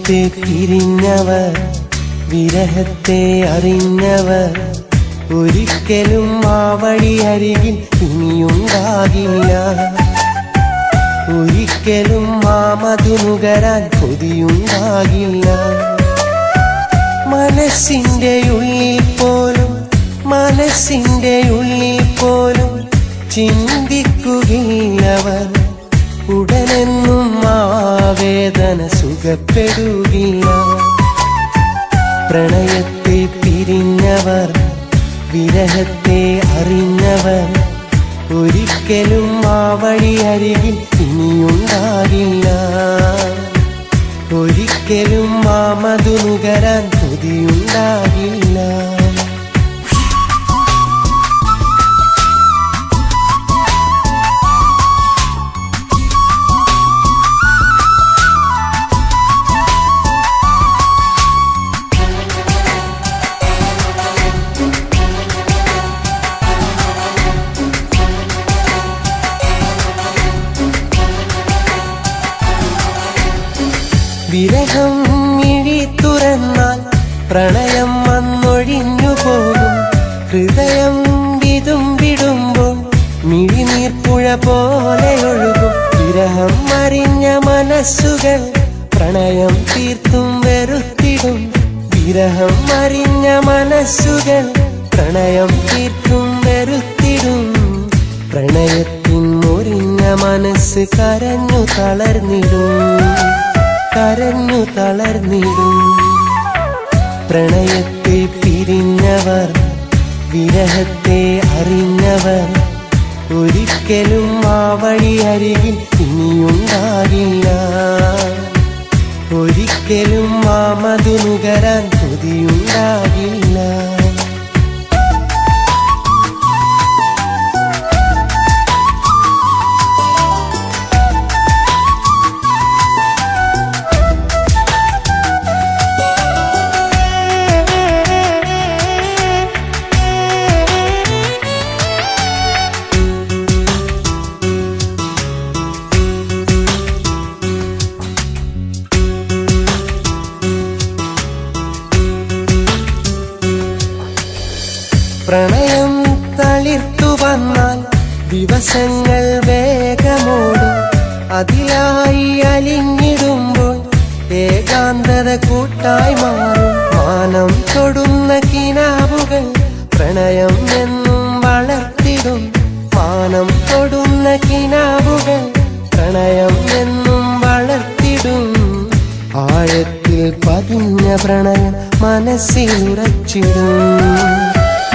പ്രണയത്തെ പിരിഞ്ഞവർ വിരഹത്തെ അറിഞ്ഞവർ ഒരിക്കലും ആ വഴി അരികിൽ ഇനിയുണ്ടാകില്ല. ഒരിക്കലും ആ മധു നുകരാൻ കൊതിയുണ്ടാകില്ല. മനസ്സിന്റെ ഉള്ളിൽ പോലും ചിന്തിക്കുകയില്ലവർ. ഉടനെന്നും ആ വേദന സുഖപ്പെടുകയില്ല. പ്രണയത്തെ പിരിഞ്ഞവർ വിരഹത്തെ അറിഞ്ഞവർ ഒരിക്കലും ആ വഴി അരികിൽ ഇനിയുണ്ടാകില്ല. ഒരിക്കലും ആ മധു നുകരാൻ കൊതിയുണ്ടാകില്ല. വിരഹം മിഴി തുറന്നാൽ പ്രണയം വന്നൊഴിഞ്ഞു പോകും. ഹൃദയം വിടുമ്പോൾ മിഴിനീർപ്പുഴ പോലെ ഒഴുകും. വിരഹം അറിഞ്ഞ മനസ്സുകൾ പ്രണയം തീർത്തും വെറുത്തിടും. വിരഹം അറിഞ്ഞ മനസ്സുകൾ പ്രണയം തീർത്തും വെറുത്തിടും. പ്രണയത്തിൻ മുറിഞ്ഞ മനസ്സ് കരഞ്ഞു തളർന്നിടും. പ്രണയത്തെ പിരിഞ്ഞവർ വിരഹത്തെ അറിഞ്ഞവർ ഒരിക്കലും ആ വഴി അരികിൽ ഇനിയുണ്ടാകില്ല. ഒരിക്കലും ആ മധു നുകരാൻ കൊതിയുണ്ടാകില്ല. പ്രണയം തളിർത്തു വന്നാൽ ദിവസങ്ങൾ വേഗമോടും. അതിലായി അലിഞ്ഞിടുമ്പോൾ ഏകാന്തത കൂട്ടായി മാറും. മാനം തൊടുന്ന കിനാവുകൾ പ്രണയം എന്നും വളർത്തിടും. മാനം തൊടുന്ന കിനാവുകൾ പ്രണയം എന്നും വളർത്തിടും. ആഴത്തിൽ പതിഞ്ഞ പ്രണയം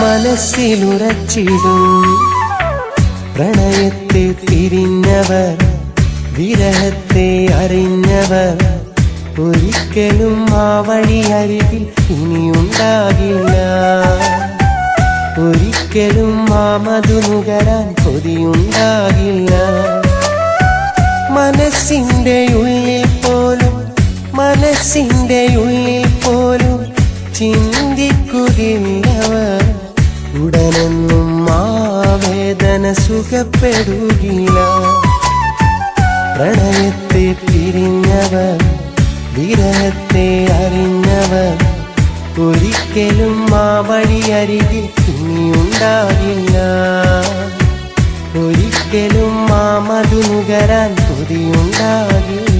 മനസ്സിലുറച്ചിടും. പ്രണയത്തെ പിരിഞ്ഞവർ വിരഹത്തെ അറിഞ്ഞവർ ഒരിക്കലും ആ വഴി അരികിൽ ഇനിയുണ്ടാകില്ല. ഒരിക്കലും ആ മധു നുകരാൻ കൊതിയുണ്ടാകില്ല. മനസ്സിന്റെ ഉള്ളിൽ പോലും ചിന്തിക്കുകയില്ലവർ. ഉടനെന്നും ആ വേദന സുഖപ്പെടുകയില്ല. പ്രണയത്തെ പിരിഞ്ഞവർ വിരഹത്തെ അറിഞ്ഞവർ ഒരിക്കലും ആ വഴി അരികിൽ ഇനിയുണ്ടാകില്ല. ഒരിക്കലും ആ മധു നുകരാൻ കൊതിയുണ്ടാകില്ല.